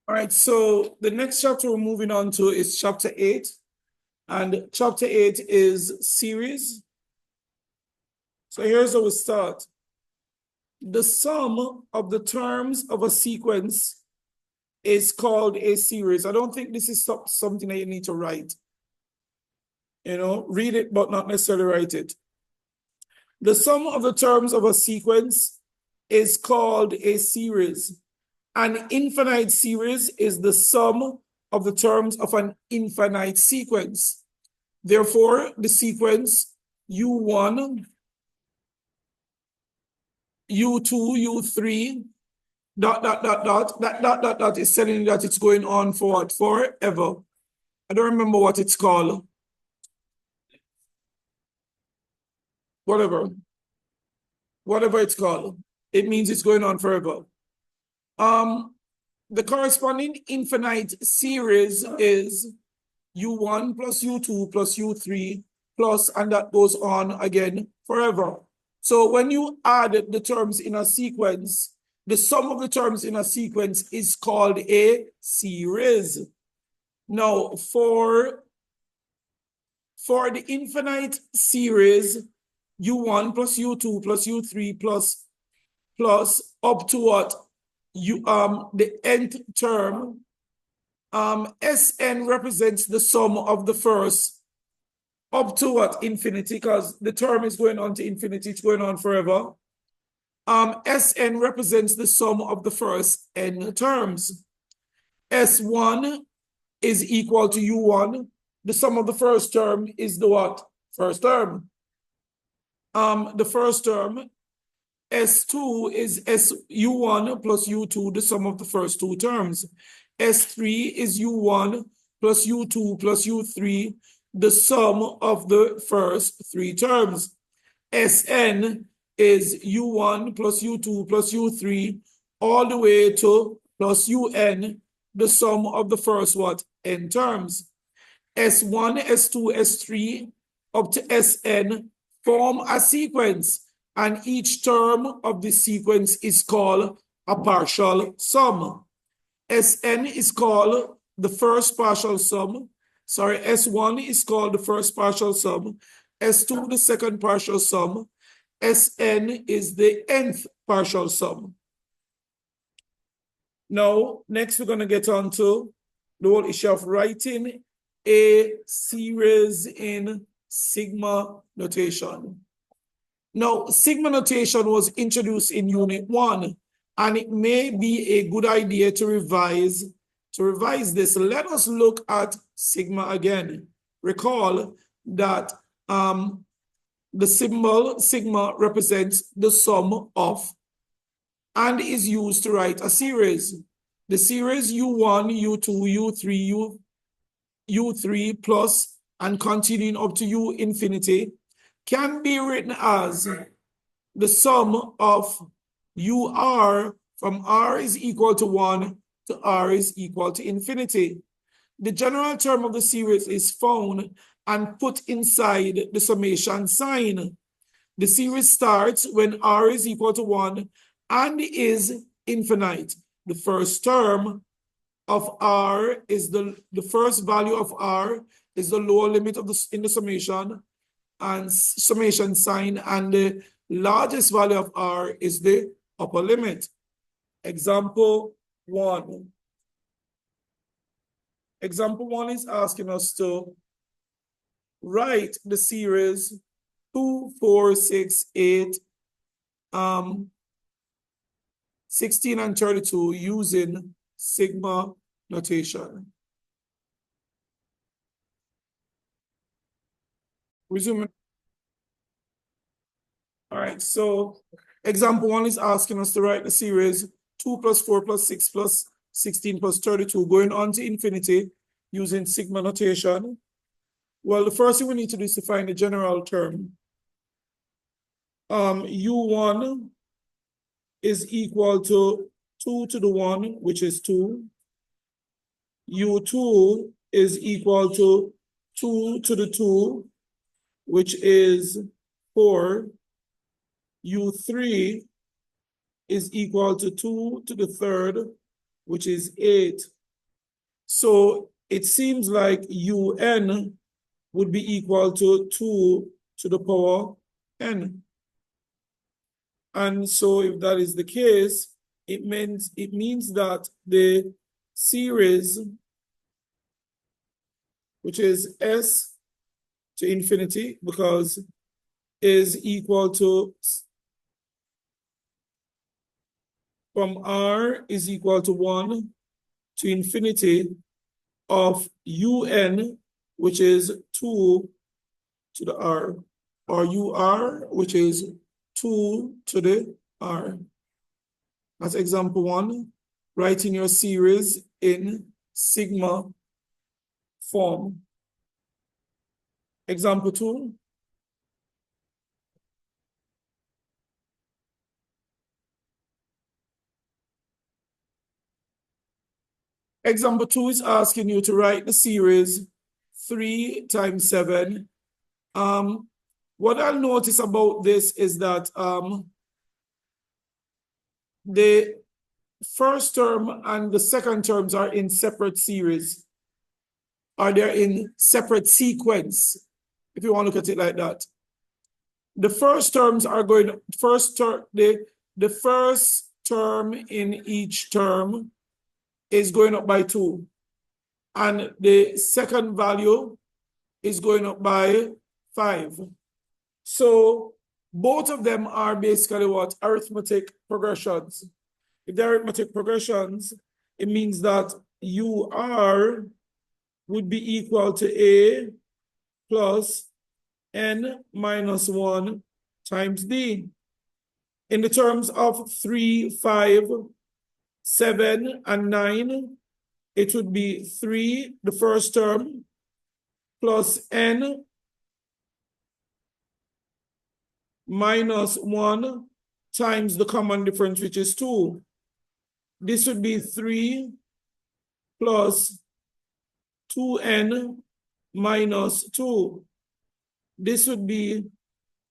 All right, so the next chapter we're moving on to is chapter 8. And chapter 8 is series. So here's how we start. The sum of the terms of a sequence is called a series. I don't think this is something that you need to write. Read it, but not necessarily write it. The sum of the terms of a sequence is called a series. An infinite series is the sum of the terms of an infinite sequence. Therefore, the sequence U1, U2, U3, ... that is telling you that it's going on for what? Forever. I don't remember what it's called. Whatever it's called, it means it's going on forever. The corresponding infinite series is U1 plus U2 plus U3 plus, and that goes on again forever. So when you add the terms in a sequence, the sum of the terms in a sequence is called a series. Now, for the infinite series, U1 plus U2 plus U3 plus up to what? The nth term, Sn represents the sum of the first up to what? Infinity, because the term is going on to infinity, it's going on forever. Sn represents the sum of the first n terms. S1 is equal to U1. The sum of the first term is the what? First term. The first term, S2 is U1 plus U2, the sum of the first two terms. S3 is U1 plus U2 plus U3, the sum of the first three terms. Sn is U1 plus U2 plus U3, all the way to plus Un, the sum of the first what? N terms. S1, S2, S3, up to Sn form a sequence, and each term of the sequence is called a partial sum. Sn is called the first partial sum. Sorry, S1 is called the first partial sum. S2, the second partial sum. Sn is the nth partial sum. Now, next we're going to get on to the whole issue of writing a series in sigma notation. Now, sigma notation was introduced in Unit 1, and it may be a good idea to revise this. Let us look at sigma again. Recall that the symbol sigma represents the sum of and is used to write a series. The series U1, U2, U3 plus and continuing up to U infinity can be written as the sum of UR from R is equal to 1 to R is equal to infinity. The general term of the series is found and put inside the summation sign. The series starts when R is equal to 1 and is infinite. The first term of R is the first value of R is the lower limit of in the summation and summation sign, and the largest value of R is the upper limit. Example 1. Example 1 is asking us to write the series 2, 4, 6, 8, 16 and 32 using sigma notation. Resume. All right, so example 1 is asking us to write the series 2 plus 4 plus 6 plus 16 plus 32 going on to infinity using sigma notation. Well, the first thing we need to do is to find the general term. U1 is equal to 2 to the 1, which is 2. U2 is equal to 2 to the 2, which is 4. U3 is equal to 2 to the 3rd, which is 8. So it seems like un would be equal to 2 to the power n. And so if that is the case, it means that the series, which is s to infinity, because is equal to, from r is equal to 1 to infinity of un, which is 2 to the r, or ur, which is 2 to the r. That's example 1, writing your series in sigma form. Example 2. Example 2 is asking you to write the series 3 times 7. What I'll notice about this is that the first term and the second terms are in separate series, or they're in separate sequence, if you want to look at it like that. The first terms are going, the first term in each term is going up by 2. And the second value is going up by 5. So both of them are basically what? Arithmetic progressions. If they're arithmetic progressions, it means that UR would be equal to A plus N minus 1 times D. In the terms of 3, 5, 7, and 9, it would be 3, the first term, plus N minus 1 times the common difference, which is 2. This would be 3 plus 2n minus 2. This would be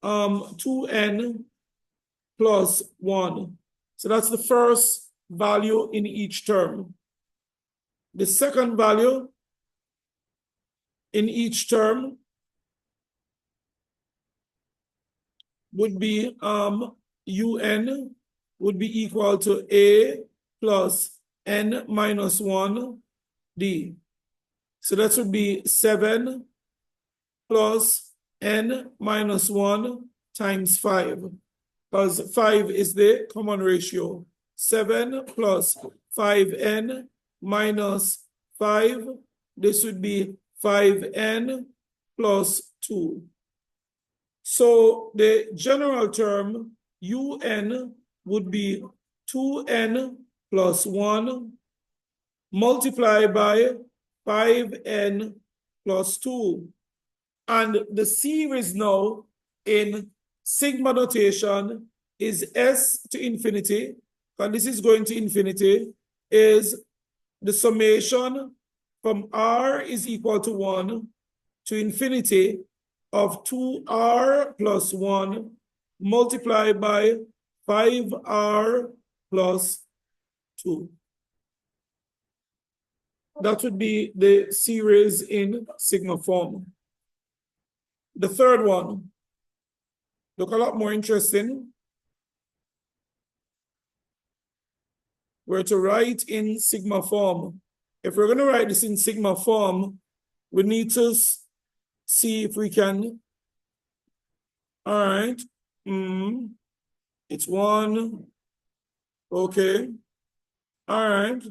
2n plus 1. So that's the first value in each term. The second value in each term would be un would be equal to A plus n minus 1 d. So that would be 7 plus n minus 1 times 5, because 5 is the common ratio. 7 plus 5n minus 5, this would be 5n plus 2. So the general term un would be 2n plus 1 multiplied by 5n plus 2. And the series now in sigma notation is s to infinity, and this is going to infinity, is the summation from r is equal to 1 to infinity of 2r plus 1 multiplied by 5r plus 2. That would be the series in sigma form. The third one, look a lot more interesting. We're to write in sigma form. If we're going to write this in sigma form, we need to see if we can. All right. It's 1. Okay. All right.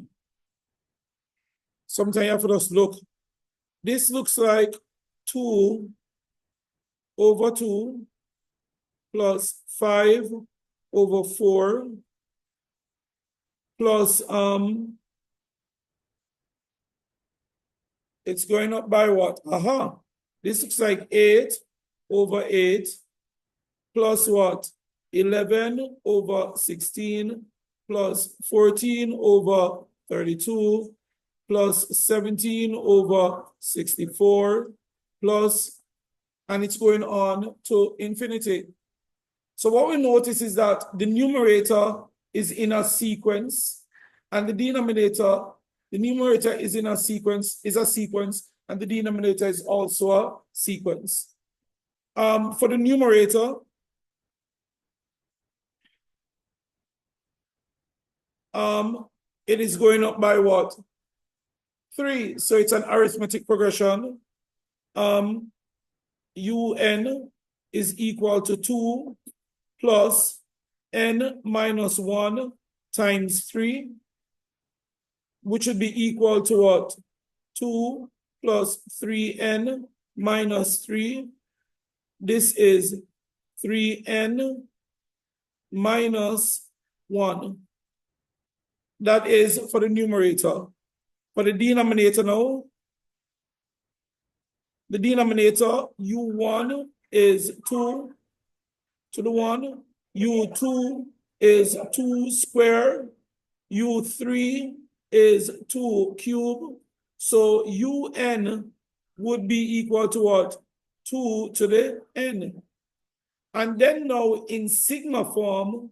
Sometimes you have to just look. This looks like 2 over 2 plus 5 over 4 plus, it's going up by what? This looks like 8 over 8 plus what? 11 over 16 plus 14 over 32 plus 17 over 64 plus, and it's going on to infinity. So what we notice is that the numerator is in a sequence and the denominator The numerator is in a sequence, and the denominator is also a sequence. For the numerator, it is going up by what? 3. So it's an arithmetic progression. Un is equal to 2 plus n minus 1 times 3, which would be equal to what? 2 plus 3n minus 3. This is 3n minus 1. That is for the numerator. For the denominator now, the denominator, u1 is 2 to the 1, u2 is 2 squared, u3 is 2 cubed. So un would be equal to what? 2 to the n. And then now in sigma form,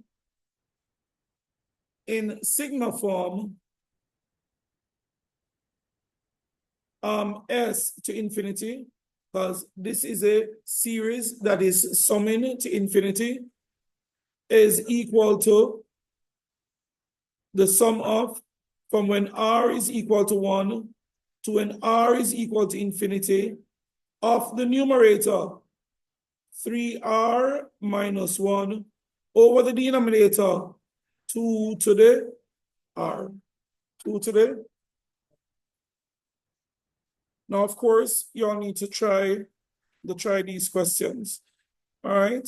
s to infinity, because this is a series that is summing to infinity, is equal to the sum of from when r is equal to 1 to when r is equal to infinity of the numerator, 3r minus 1, over the denominator, 2 to the r. 2 to the. Now, of course, you all need to try these questions. All right.